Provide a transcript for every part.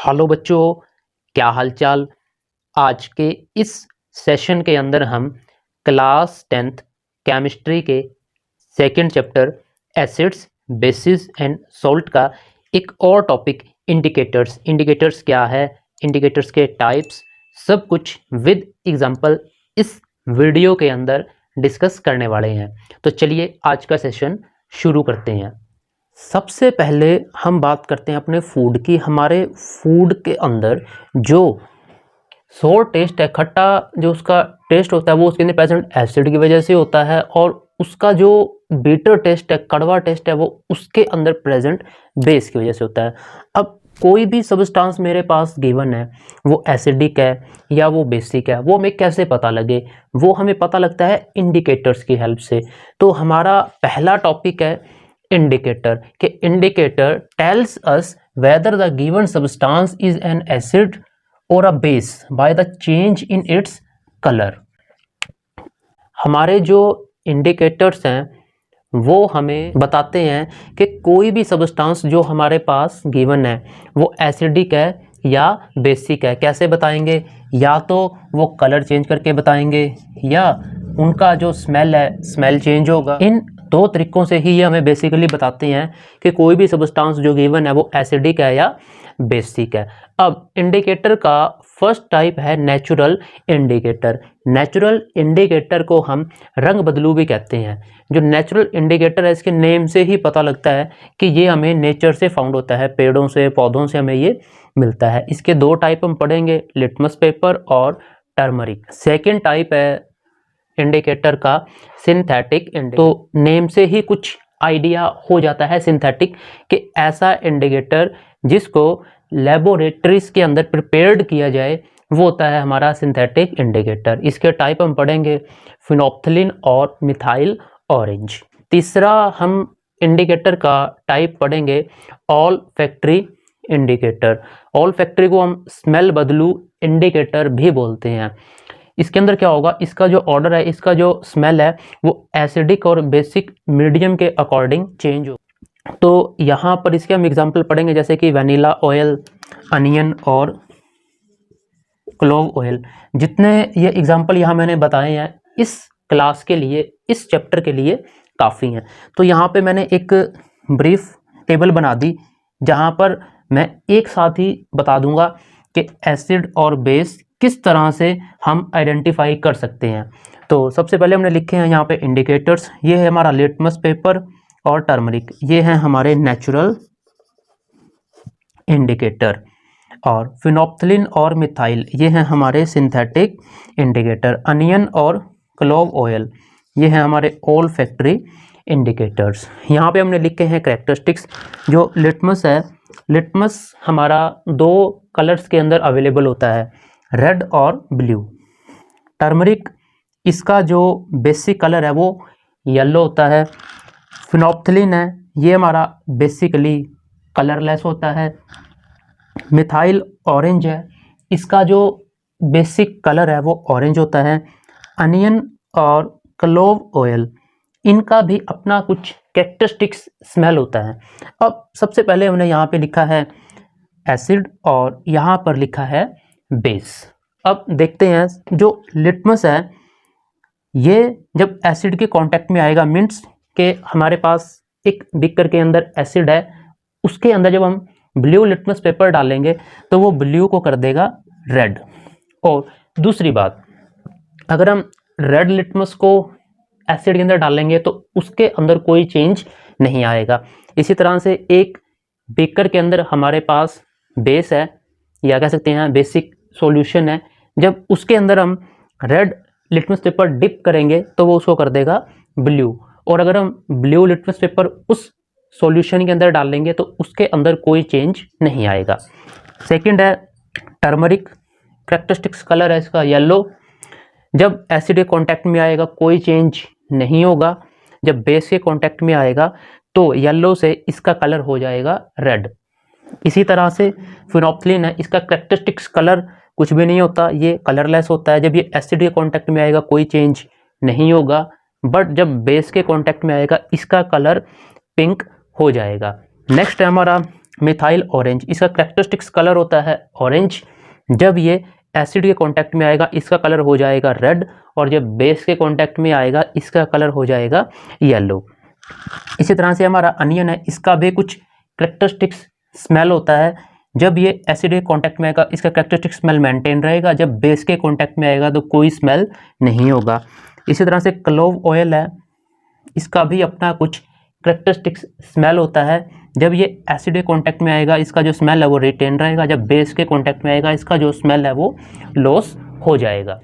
Hello बच्चों, क्या हालचाल। आज के इस सेशन के अंदर हम क्लास 10th केमिस्ट्री के second chapter acids, basis and salt का एक और टॉपिक इंडिकेटर्स क्या है, इंडिकेटर्स के टाइप्स, सब कुछ विद एग्जांपल इस वीडियो के अंदर डिस्कस करने वाले हैं। तो चलिए आज का सेशन शुरू करते हैं। सबसे पहले हम बात करते हैं अपने फूड की। हमारे फूड के अंदर जो सोर टेस्ट है, खट्टा जो उसका टेस्ट होता है वो उसके अंदर प्रेजेंट एसिड की वजह से होता है, और उसका जो बीटर टेस्ट है, कड़वा टेस्ट है, वो उसके अंदर प्रेजेंट बेस की वजह से होता है। अब कोई भी सब्सटेंस मेरे पास गिवन है, वो एसिडिक है या वो बेसिक है, वो हमें कैसे पता लगे? वो हमें पता लगता है इंडिकेटर्स की हेल्प से। तो हमारा पहला टॉपिक है इंडिकेटर के indicator tells us whether the given substance is an acid और a base by the change in its colour. हमारे जो इंडिकेटर्स हैं वो हमें बताते हैं कि कोई भी सब्सटेंस जो हमारे पास गिवन है वो एसिडिक है या बेसिक है। कैसे बताएंगे? या तो वो कलर चेंज करके बताएंगे या उनका जो स्मेल है, स्मेल चेंज होगा। इन दो तरीकों से ही ये हमें बेसिकली बताते हैं कि कोई भी सब्सटेंस जो गिवन है वो एसिडिक है या बेसिक है। अब इंडिकेटर का फर्स्ट टाइप है नेचुरल इंडिकेटर। नेचुरल इंडिकेटर को हम रंग बदलू भी कहते हैं। जो नेचुरल इंडिकेटर है, इसके नेम से ही पता लगता है कि ये हमें नेचर से फाउंड होता है, पेड़ों से, पौधों से हमें ये मिलता है। इसके दो टाइप हम पढ़ेंगे, लिटमस पेपर और टर्मरिक। सेकेंड टाइप है इंडिकेटर का सिंथेटिक इंडिकेटर। तो नेम से ही कुछ आइडिया हो जाता है सिंथेटिक कि ऐसा इंडिकेटर जिसको लेबोरेटरीज के अंदर प्रिपेयर्ड किया जाए वो होता है हमारा सिंथेटिक इंडिकेटर। इसके टाइप हम पढ़ेंगे, फिनोप्थलीन और मिथाइल ऑरेंज। तीसरा हम इंडिकेटर का टाइप पढ़ेंगे all factory indicator. All factory को हम स्मेल बदलू इंडिकेटर भी बोलते हैं। इसके अंदर क्या होगा, इसका जो ऑर्डर है, इसका जो स्मेल है वो एसिडिक और बेसिक मीडियम के अकॉर्डिंग चेंज हो। तो यहाँ पर इसके हम एग्जांपल पढ़ेंगे, जैसे कि वनीला ऑयल, अनियन और क्लोव ऑयल। जितने ये एग्जांपल यहाँ मैंने बताए हैं इस क्लास के लिए, इस चैप्टर के लिए काफ़ी हैं। तो यहाँ पे मैंने एक ब्रीफ टेबल बना दी जहाँ पर मैं एक साथ ही बता दूंगा कि एसिड और बेस किस तरह से हम आइडेंटिफाई कर सकते हैं। तो सबसे पहले हमने लिखे हैं यहाँ पे इंडिकेटर्स। ये है हमारा लिटमस पेपर और टर्मरिक, ये हैं हमारे नेचुरल इंडिकेटर। और फिनोप्थलीन और मिथाइल, ये हैं हमारे सिंथेटिक इंडिकेटर। अनियन और क्लोव ऑयल, ये हैं हमारे ऑल फैक्ट्री इंडिकेटर्स। यहाँ पे हमने लिखे हैं कैरेक्टरिस्टिक्स। जो लिटमस है, लिटमस हमारा दो कलर्स के अंदर अवेलेबल होता है, रेड और ब्लू। टर्मरिक, इसका जो बेसिक कलर है वो येलो होता है। फिनोप्थलीन है, ये हमारा बेसिकली कलरलेस होता है। मिथाइल ऑरेंज है, इसका जो बेसिक कलर है वो ऑरेंज होता है। अनियन और क्लोव ऑयल, इनका भी अपना कुछ कैरेक्टरिस्टिक्स स्मेल होता है। अब सबसे पहले हमने यहाँ पे लिखा है एसिड और यहाँ पर लिखा है बेस। अब देखते हैं, जो लिटमस है ये जब एसिड के कांटेक्ट में आएगा, मीन्स के हमारे पास एक बीकर के अंदर एसिड है, उसके अंदर जब हम ब्लू लिटमस पेपर डालेंगे तो वो ब्लू को कर देगा रेड। और दूसरी बात, अगर हम रेड लिटमस को एसिड के अंदर डालेंगे तो उसके अंदर कोई चेंज नहीं आएगा। इसी तरह से एक बीकर के अंदर हमारे पास बेस है या कह सकते हैं बेसिक सॉल्यूशन है, जब उसके अंदर हम रेड लिटमस पेपर डिप करेंगे तो वो उसको कर देगा ब्लू। और अगर हम ब्लू लिटमस पेपर उस सॉल्यूशन के अंदर डालेंगे तो उसके अंदर कोई चेंज नहीं आएगा। सेकंड है टर्मरिक, कैरेक्टरिस्टिक्स कलर है इसका येलो। जब एसिड के कांटेक्ट में आएगा कोई चेंज नहीं होगा, जब बेस के कांटेक्ट में आएगा तो येलो से इसका कलर हो जाएगा रेड। इसी तरह से फिनोप्थलीन है, इसका कैरेक्टरिस्टिक्स कलर कुछ भी नहीं होता, ये कलरलेस होता है। जब ये एसिड के कांटेक्ट में आएगा कोई चेंज नहीं होगा, बट जब बेस के कांटेक्ट में आएगा इसका कलर पिंक हो जाएगा। नेक्स्ट है हमारा मिथाइल ऑरेंज, इसका कैरेक्टरिस्टिक्स कलर होता है ऑरेंज। जब ये एसिड के कांटेक्ट में आएगा इसका कलर हो जाएगा रेड, और जब बेस के कांटेक्ट में आएगा इसका कलर हो जाएगा येलो। इसी तरह से हमारा अनियन है, इसका भी कुछ कैरेक्टरिस्टिक्स स्मेल होता है। जब ये एसिड के कांटेक्ट में आएगा इसका कैरेक्टरिस्टिक स्मेल मेंटेन रहेगा, जब बेस के कांटेक्ट में आएगा तो कोई स्मेल नहीं होगा। इसी तरह से क्लोव ऑयल है, इसका भी अपना कुछ कैरेक्टरिस्टिक स्मेल होता है। जब ये एसिड के कांटेक्ट में आएगा इसका जो स्मेल है वो रिटेन रहेगा, जब बेस के कांटेक्ट में आएगा इसका जो स्मेल है वो लॉस हो जाएगा।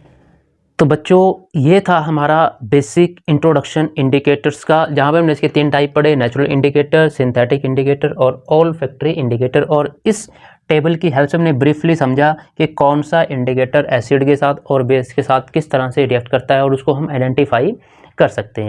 तो बच्चों ये था हमारा बेसिक इंट्रोडक्शन इंडिकेटर्स का, जहाँ पे हमने इसके 3 टाइप पढ़े, नेचुरल इंडिकेटर, सिंथेटिक इंडिकेटर और ऑल फैक्ट्री इंडिकेटर। और इस टेबल की हेल्प से हमने ब्रीफली समझा कि कौन सा इंडिकेटर एसिड के साथ और बेस के साथ किस तरह से रिएक्ट करता है और उसको हम आइडेंटिफाई कर सकते हैं।